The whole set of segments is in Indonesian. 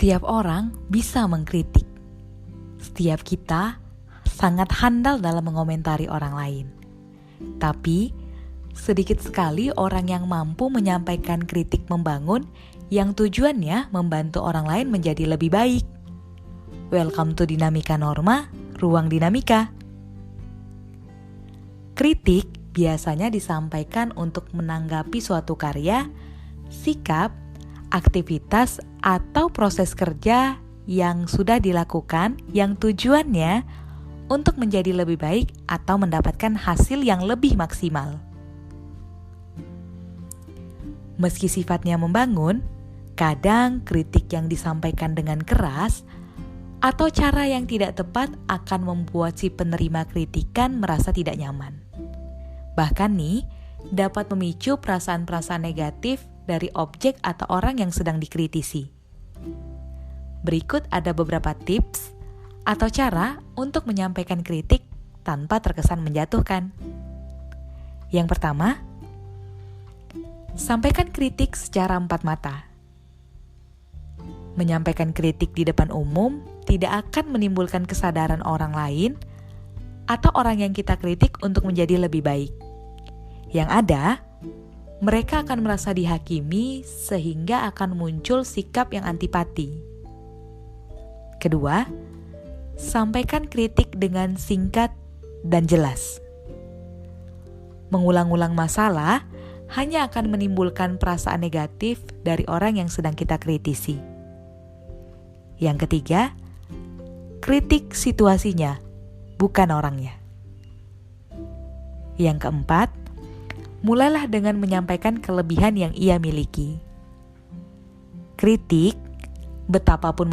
Setiap orang bisa mengkritik. Setiap kita sangat handal dalam mengomentari orang lain. Tapi, sedikit sekali orang yang mampu menyampaikan kritik membangun yang tujuannya membantu orang lain menjadi lebih baik. Welcome to Dinamika Norma, Ruang Dinamika. Kritik biasanya disampaikan untuk menanggapi suatu karya, sikap, aktivitas, atau proses kerja yang sudah dilakukan yang tujuannya untuk menjadi lebih baik atau mendapatkan hasil yang lebih maksimal. Meski sifatnya membangun, kadang kritik yang disampaikan dengan keras atau cara yang tidak tepat akan membuat si penerima kritikan merasa tidak nyaman. Bahkan nih, dapat memicu perasaan-perasaan negatif dari objek atau orang yang sedang dikritisi. Berikut ada beberapa tips atau cara untuk menyampaikan kritik tanpa terkesan menjatuhkan. Yang pertama, sampaikan kritik secara empat mata. Menyampaikan kritik di depan umum tidak akan menimbulkan kesadaran orang lain atau orang yang kita kritik untuk menjadi lebih baik. Yang ada, mereka akan merasa dihakimi sehingga akan muncul sikap yang antipati. Kedua, sampaikan kritik dengan singkat dan jelas. Mengulang-ulang masalah hanya akan menimbulkan perasaan negatif dari orang yang sedang kita kritisi. Yang ketiga, kritik situasinya, bukan orangnya. Yang keempat, mulailah dengan menyampaikan kelebihan yang ia miliki. Kritik, betapapun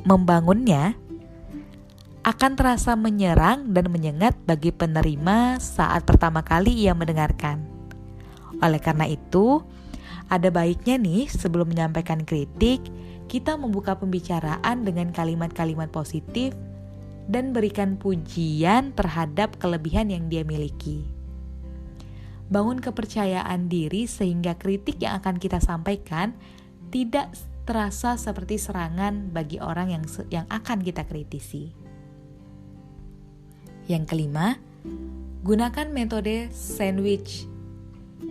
membangunnya, akan terasa menyerang dan menyengat bagi penerima saat pertama kali ia mendengarkan. Oleh karena itu, ada baiknya nih sebelum menyampaikan kritik, kita membuka pembicaraan dengan kalimat-kalimat positif dan berikan pujian terhadap kelebihan yang dia miliki. Bangun kepercayaan diri sehingga kritik yang akan kita sampaikan tidak terasa seperti serangan bagi orang yang akan kita kritisi. Yang kelima, gunakan metode sandwich,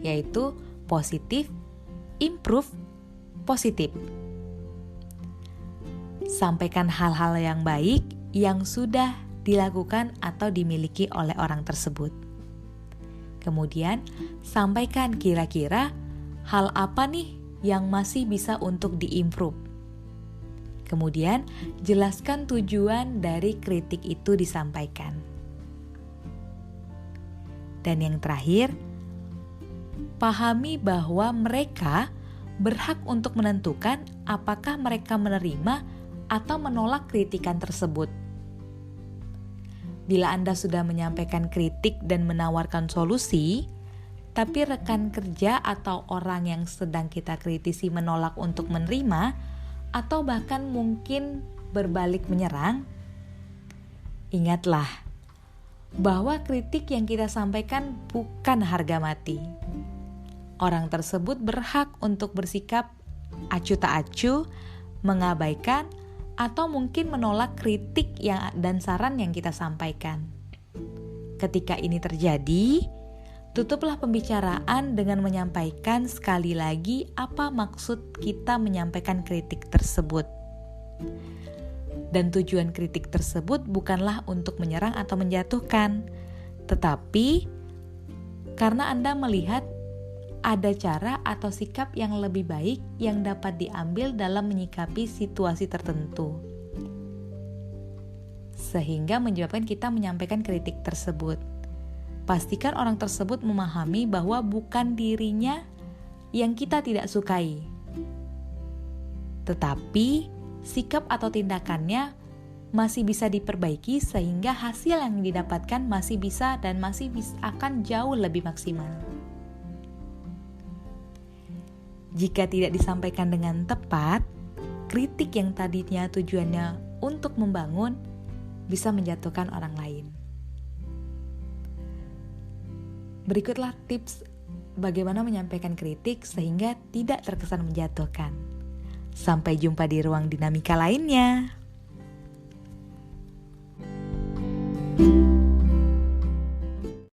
yaitu positif, improve, positif. Sampaikan hal-hal yang baik yang sudah dilakukan atau dimiliki oleh orang tersebut. Kemudian, sampaikan kira-kira hal apa nih yang masih bisa untuk diimprove. Kemudian, jelaskan tujuan dari kritik itu disampaikan. Dan yang terakhir, pahami bahwa mereka berhak untuk menentukan apakah mereka menerima atau menolak kritikan tersebut. Bila Anda sudah menyampaikan kritik dan menawarkan solusi, tapi rekan kerja atau orang yang sedang kita kritisi menolak untuk menerima, atau bahkan mungkin berbalik menyerang, ingatlah bahwa kritik yang kita sampaikan bukan harga mati. Orang tersebut berhak untuk bersikap acuh tak acuh, mengabaikan, atau mungkin menolak kritik dan saran yang kita sampaikan. Ketika ini terjadi, tutuplah pembicaraan dengan menyampaikan sekali lagi apa maksud kita menyampaikan kritik tersebut. Dan tujuan kritik tersebut bukanlah untuk menyerang atau menjatuhkan, tetapi karena Anda melihat ada cara atau sikap yang lebih baik yang dapat diambil dalam menyikapi situasi tertentu, sehingga menyebabkan kita menyampaikan kritik tersebut. Pastikan orang tersebut memahami bahwa bukan dirinya yang kita tidak sukai, tetapi sikap atau tindakannya masih bisa diperbaiki sehingga hasil yang didapatkan masih bisa dan akan jauh lebih maksimal. Jika tidak disampaikan dengan tepat, kritik yang tadinya tujuannya untuk membangun bisa menjatuhkan orang lain. Berikutlah tips bagaimana menyampaikan kritik sehingga tidak terkesan menjatuhkan. Sampai jumpa di ruang dinamika lainnya.